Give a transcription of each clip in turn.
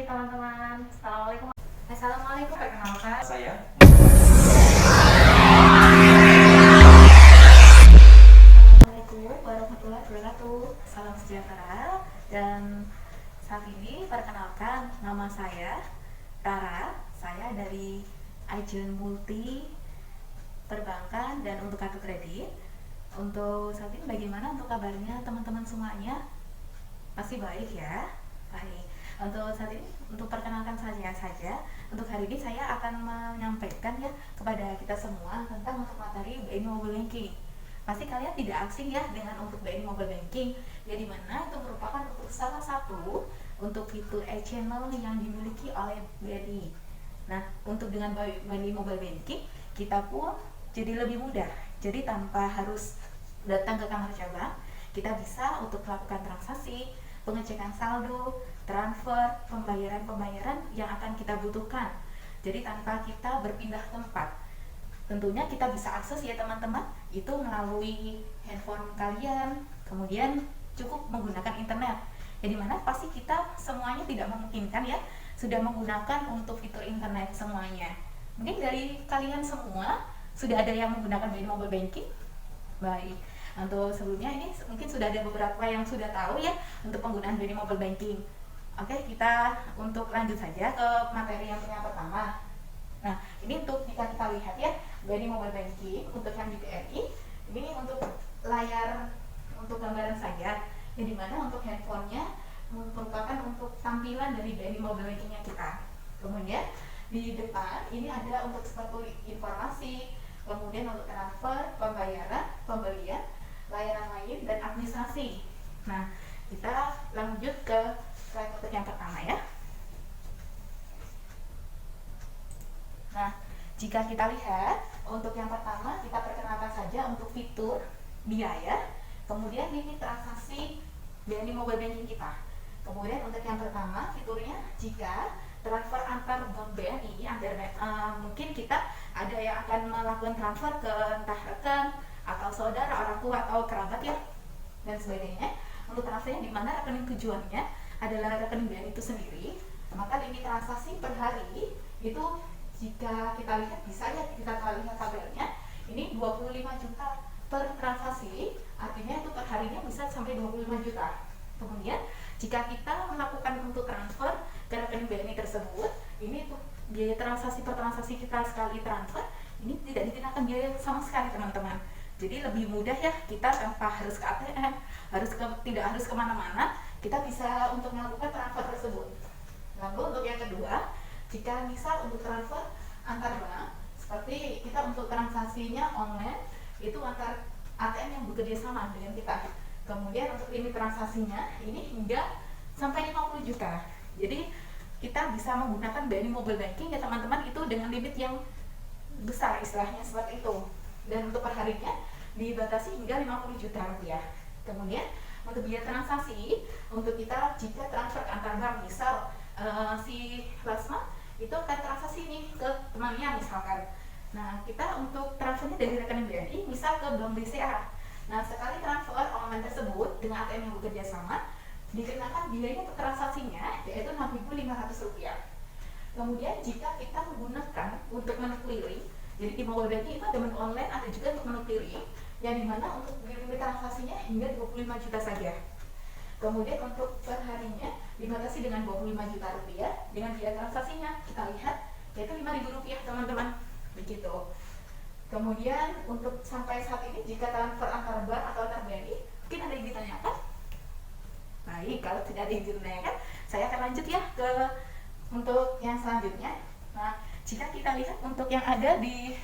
teman-teman. Assalamualaikum. Assalamualaikum. Perkenalkan Saya Assalamualaikum warahmatullahi wabarakatuh. Salam sejahtera. Dan saat ini perkenalkan nama saya Tara. Saya dari Agent Multi Perbankan dan untuk kartu kredit. Untuk saat ini bagaimana untuk kabarnya teman-teman semuanya? Pasti baik ya? Baik. Untuk saat ini, untuk perkenalkan saja. Untuk hari ini saya akan menyampaikan ya kepada kita semua tentang untuk materi BNI Mobile Banking. Pasti kalian tidak asing ya dengan untuk BNI Mobile Banking, ya dimana itu merupakan untuk salah satu untuk fitur e-channel yang dimiliki oleh BNI. Nah, untuk dengan BNI Mobile Banking, kita pun jadi lebih mudah. Jadi tanpa harus datang ke kantor cabang, kita bisa untuk melakukan transaksi, pengecekan saldo, transfer, pembayaran yang akan kita butuhkan. Jadi tanpa kita berpindah tempat. Tentunya kita bisa akses ya teman-teman, itu melalui handphone kalian, kemudian cukup menggunakan internet. Ya dimana pasti kita semuanya tidak memungkinkan ya sudah menggunakan untuk fitur internet semuanya. Mungkin dari kalian semua sudah ada yang menggunakan BNI Mobile Banking? Baik. Untuk sebelumnya ini mungkin sudah ada beberapa yang sudah tahu ya untuk penggunaan BNI Mobile Banking. Oke, kita untuk lanjut saja ke materi yang pertama. Nah, ini untuk jika kita lihat ya BNI Mobile Banking untuk yang di BNI ini untuk layar untuk gambaran saja. Yang dimana untuk handphonenya merupakan untuk tampilan dari BNI Mobile Bankingnya kita. Kemudian di depan ini ada untuk seperti informasi, kemudian untuk transfer, pembayaran, pembelian, layanan lain, dan administrasi. Nah, kita lanjut ke slide untuk yang pertama ya. Nah, jika kita lihat untuk yang pertama, kita perkenalkan saja untuk fitur biaya, kemudian limit transaksi BNI Mobile Banking kita. Kemudian untuk yang pertama, fiturnya jika transfer antar bank BNI, mungkin kita ada yang akan melakukan transfer ke entah rekan atau saudara, orang tua atau kerabat ya, dan sebagainya. Untuk transfernya di mana rekening tujuannya adalah rekening BNI itu sendiri, maka limit transaksi per hari itu jika kita lihat bisa ya kita lihat tabelnya, ini 25 juta per transaksi, artinya itu per harinya bisa sampai 25 juta. Kemudian jika kita melakukan untuk transfer ke rekening BNI tersebut, ini tuh biaya transaksi per transaksi kita sekali transfer ini tidak dikenakan biaya sama sekali teman-teman. Jadi lebih mudah ya kita tanpa harus ke ATM, tidak harus kemana-mana, kita bisa untuk melakukan transfer tersebut. Lalu untuk yang kedua, jika misal untuk transfer antar bank, seperti kita untuk transaksinya online itu antar ATM yang bekerja sama dengan kita. Kemudian untuk limit transaksinya ini hingga sampai 50 juta. Jadi kita bisa menggunakan BNI Mobile Banking ya teman-teman, itu dengan limit yang besar istilahnya seperti itu. Dan untuk perharinya dibatasi hingga 50 juta rupiah. Kemudian untuk biaya transaksi, untuk kita jika transfer ke antar bank, misal si Lasma itu akan transaksi nih ke temannya misalkan. Nah, kita untuk transfernya dari rekening BNI misal ke bank BCA. Nah, sekali transfer online tersebut dengan ATM yang bekerja sama, dikenakan biayanya per transaksinya yaitu Rp6.500. Kemudian jika kita menggunakan untuk menu clearing, jadi di mobile banking itu ada menu online, ada juga untuk menu clearing, yang dimana untuk limit transaksinya hingga 25 juta saja. Kemudian untuk perharinya dibatasi dengan 25 juta rupiah, dengan biaya transaksinya kita lihat yaitu Rp5.000 teman-teman, begitu. Kemudian untuk sampai saat ini jika transfer antar bank atau antar BNI, mungkin ada yang ditanyakan? Baik, kalau tidak ada yang ditanyakan, saya akan lanjut ya ke untuk yang selanjutnya. Nah, jika kita lihat untuk yang ada di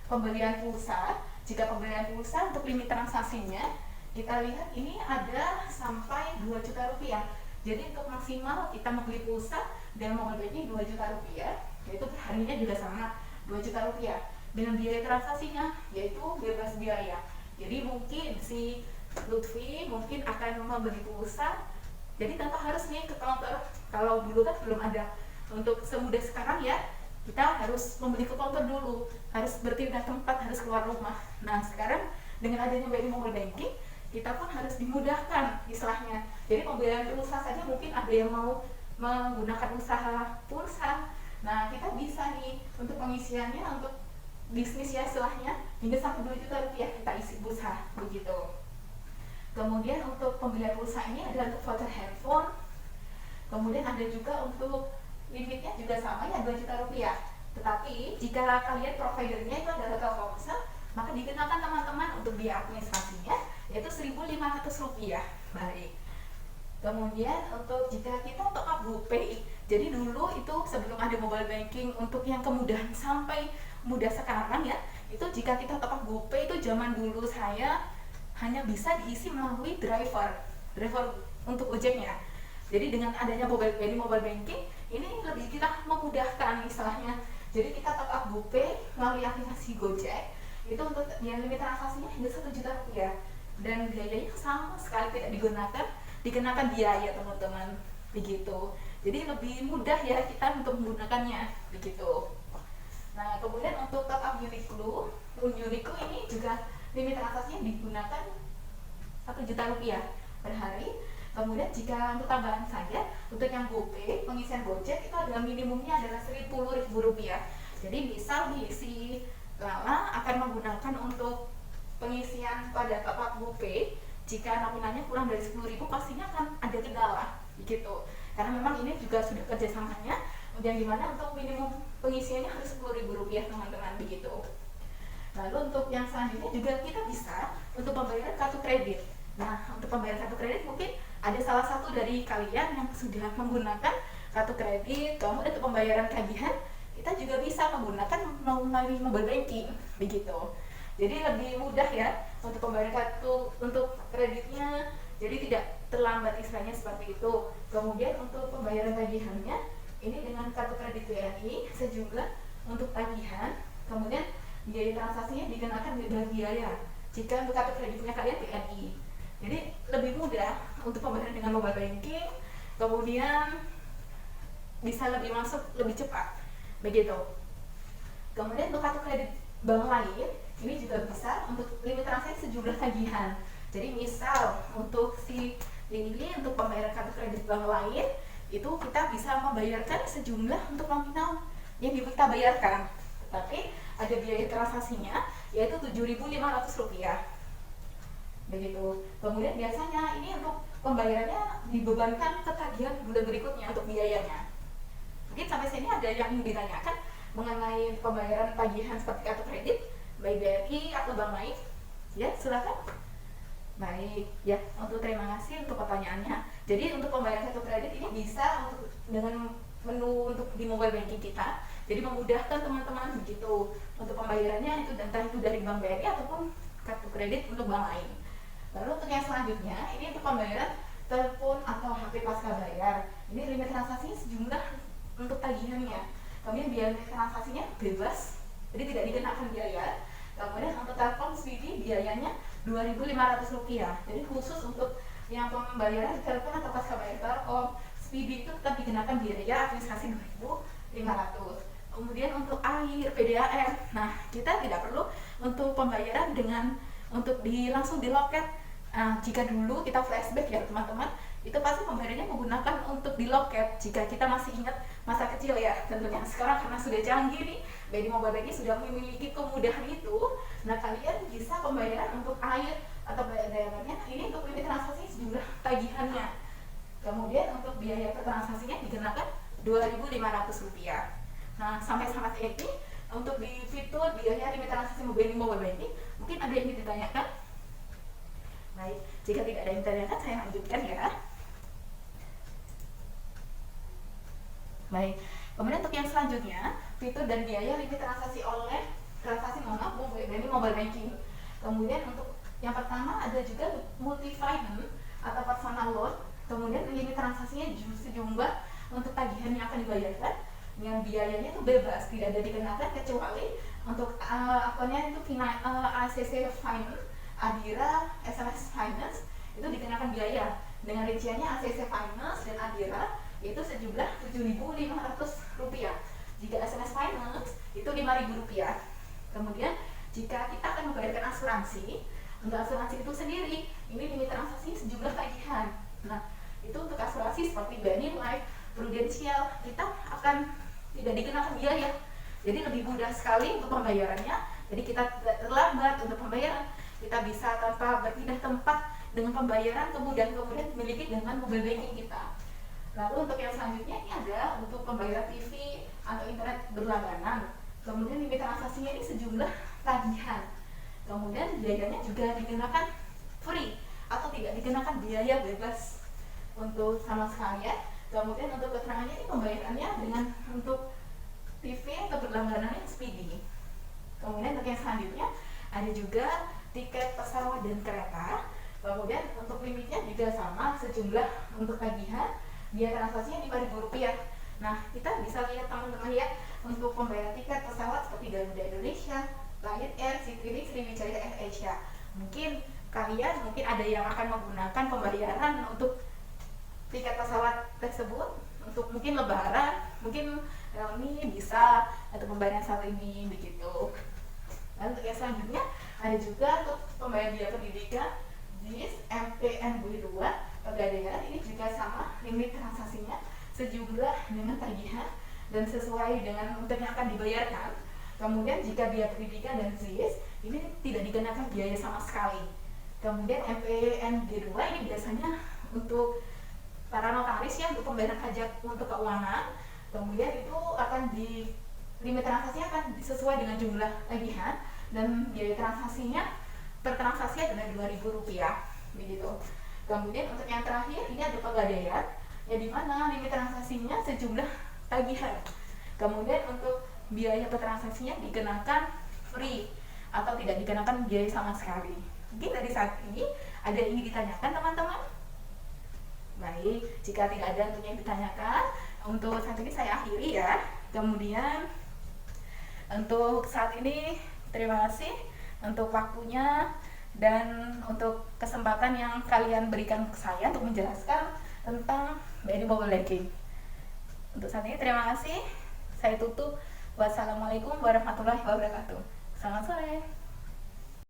pembelian pulsa, jika pembelian pulsa untuk limit transaksinya, kita lihat ini ada sampai 2 juta rupiah. Jadi untuk maksimal kita membeli pulsa dan mobile banking 2 juta rupiah, yaitu perharinya juga sama 2 juta rupiah. Dengan biaya transaksinya yaitu bebas biaya. Jadi mungkin si Lutfi mungkin akan membeli pulsa, jadi tanpa harus nih ke counter. Kalau dulu kan belum ada untuk semudah sekarang ya, kita harus membeli ke counter dulu, harus berpindah tempat, harus keluar rumah. Nah sekarang dengan adanya BNI Mobile Banking, kita pun harus dimudahkan istilahnya. Jadi pembelian pulsa saja mungkin ada yang mau menggunakan usaha pulsa. Nah, kita bisa nih untuk pengisiannya untuk bisnis ya istilahnya hingga sampai 2 juta rupiah kita isi pulsa begitu. Kemudian untuk pembelian pulsa ini ada untuk voucher handphone. Kemudian ada juga untuk limitnya juga sama ya 2 juta rupiah. Tetapi jika kalian providernya itu adalah Telkomsel, maka dikenakan teman-teman untuk biaya administrasinya yaitu 1.500 rupiah. Baik. Kemudian untuk jika kita top up GoPay, jadi dulu itu sebelum ada mobile banking untuk yang kemudahan sampai mudah sekarang ya, itu jika kita top up GoPay itu zaman dulu saya hanya bisa diisi melalui driver untuk ojeknya. Jadi dengan adanya mobile banking ini lebih kita memudahkan istilahnya. Jadi kita top up GoPay melalui aplikasi Gojek itu untuk yang limit transaksinya hingga 1 juta rupiah dan biayanya sama sekali tidak dikenakan biaya teman-teman begitu. Jadi lebih mudah ya kita untuk menggunakannya begitu. Nah, kemudian untuk top up Uniqlo ini juga limit transaksinya digunakan 1 juta rupiah per hari. Kemudian jika untuk tambahan saja untuk yang GoPay pengisian Gojek itu adalah minimumnya adalah 10.000 rupiah. Jadi misal si Lala akan menggunakan untuk pengisian pada top up GoPay, jika nominalnya kurang dari 10.000 pastinya akan ada kendala gitu. Karena memang ini juga sudah kerjasamanya yang dimana untuk minimum pengisiannya harus 10.000 rupiah teman-teman begitu. Lalu untuk yang selanjutnya juga kita bisa untuk pembayaran kartu kredit. Nah, untuk pembayaran kartu kredit mungkin ada salah satu dari kalian yang sudah menggunakan kartu kredit. Kemudian untuk pembayaran tagihan kita juga bisa menggunakan melalui mobile banking begitu. Jadi lebih mudah ya untuk pembayaran kartu untuk kreditnya, jadi tidak terlambat istilahnya seperti itu. Kemudian untuk pembayaran tagihannya ini dengan kartu kredit BNI sejumlah untuk tagihan, kemudian biaya transaksinya dikenakan biaya jika untuk kartu kreditnya kalian BNI. Jadi lebih mudah untuk pembayaran dengan mobile banking, kemudian bisa lebih masuk lebih cepat begitu. Kemudian untuk kartu kredit bank lain ini juga bisa untuk limit transaksi sejumlah tagihan. Jadi misal untuk si Lili untuk pembayaran kartu kredit bank lain itu kita bisa membayarkan sejumlah untuk nominal yang kita bayarkan, tapi ada biaya transaksinya yaitu 7.500 rupiah begitu. Kemudian biasanya ini untuk pembayarannya dibebankan ke tagihan bulan berikutnya untuk biayanya. Mungkin sampai sini ada yang ditanyakan mengenai pembayaran tagihan seperti kartu kredit baik BRI atau bank lain? Ya, silakan. Baik, ya, untuk terima kasih untuk pertanyaannya. Jadi untuk pembayaran kartu kredit ini bisa untuk dengan menu untuk di mobile banking kita. Jadi memudahkan teman-teman begitu untuk pembayarannya itu entah itu dari bank BRI ataupun kartu kredit untuk bank lain. Lalu untuk yang selanjutnya ini untuk pembayaran telepon atau HP pasca bayar. Ini limit transaksinya sejumlah untuk tagihannya. Kemudian biaya transaksinya bebas, jadi tidak dikenakan biaya. Kemudian untuk telepon speedy biayanya 2.500 rupiah. Jadi khusus untuk yang pembayaran telepon atau pasca bayar Telkom speedy itu tetap dikenakan biaya administrasi 2.500. Kemudian untuk air, PDAM, nah kita tidak perlu untuk pembayaran dengan untuk langsung di loket. Jika dulu kita flashback ya teman-teman, itu pasti pembayarannya menggunakan untuk di loket. Jika kita masih ingat masa kecil ya, tentunya sekarang karena sudah canggih nih, BNI Mobile Banking sudah memiliki kemudahan itu. Nah kalian bisa pembayaran untuk air atau bayarannya ini untuk limit transaksi sejumlah tagihannya. Kemudian untuk biaya per transaksinya dikenakan 2.500 rupiah. Nah sampai saat ini untuk di fitur biaya limit transaksi BNI Mobile Banking mungkin ada yang ditanyakan. Baik, jika tidak ada yang ditanyakan saya lanjutkan ya. Baik, kemudian untuk yang selanjutnya fitur dan biaya limit transaksi online BNI Mobile Banking. Kemudian untuk yang pertama ada juga multi finance atau personal loan. Kemudian limit transaksinya sejumlah untuk tagihan yang akan dibayarkan dengan biayanya itu bebas, tidak ada dikenakan kecuali untuk akunnya itu ACC Finance, Adira, SMS Finance itu dikenakan biaya. Dengan rinciannya ACC Finance dan Adira itu sejumlah 7.500 rupiah. Jika SMS Finance itu 5.000 rupiah. Kemudian jika kita akan membayarkan asuransi, untuk asuransi itu sendiri ini limit transaksi sejumlah tagihan. Nah itu untuk asuransi seperti BNI Life, prudensial, kita akan tidak dikenakan biaya. Jadi lebih mudah sekali untuk pembayarannya. Jadi kita tidak terlambat untuk pembayaran. Kita bisa tanpa berpindah tempat dengan pembayaran kemudian memiliki dengan mobile banking kita. Lalu untuk yang selanjutnya ini ada untuk pembayaran TV atau internet berlangganan. Kemudian limit transaksinya ini sejumlah tagihan. Kemudian biayanya juga dikenakan free atau tidak dikenakan biaya bebas untuk sama sekali ya. Kemudian untuk keterangannya ini pembayarannya dengan untuk TV atau berlangganannya speedy. Kemudian untuk yang selanjutnya ada juga tiket pesawat dan kereta. Kemudian untuk limitnya juga sama sejumlah untuk tagihan biaya transaksinya Rp5.000. Nah kita bisa lihat teman-teman ya untuk pembayaran tiket pesawat seperti Garuda Indonesia, Lion Air, Citylink, Sriwijaya Air Asia. Mungkin kalian ada yang akan menggunakan pembayaran untuk tiket pesawat tersebut untuk mungkin lebaran, mungkin ini bisa atau pembayaran saat ini begitu. Lalu untuk yang selanjutnya ada juga untuk pembayaran biaya pendidikan JIS, MPNB2, Pegadaian. Ini juga sama limit transaksinya sejumlah dengan tagihan dan sesuai dengan untuk yang akan dibayarkan. Kemudian jika biaya pendidikan dan JIS ini tidak dikenakan biaya sama sekali. Kemudian MPNB2 ini biasanya untuk para notaris ya, untuk pembayaran pajak untuk keuangan. Kemudian itu akan di limit transaksinya akan sesuai dengan jumlah tagihan dan biaya transaksinya per transaksi adalah Rp2.000 begitu. Kemudian untuk yang terakhir ini ada Pegadaian ya, di mana limit transaksinya sejumlah tagihan. Kemudian untuk biaya per transaksinya dikenakan free atau tidak dikenakan biaya sama sekali. Mungkin dari saat ini ada yang ingin ditanyakan teman-teman? Baik, jika tidak ada untuk yang ditanyakan, untuk saat ini saya akhiri ya. Kemudian untuk saat ini terima kasih untuk waktunya dan untuk kesempatan yang kalian berikan ke saya untuk menjelaskan tentang BNI Mobile Banking. Untuk saat ini terima kasih. Saya tutup. Wassalamualaikum warahmatullahi wabarakatuh. Selamat sore.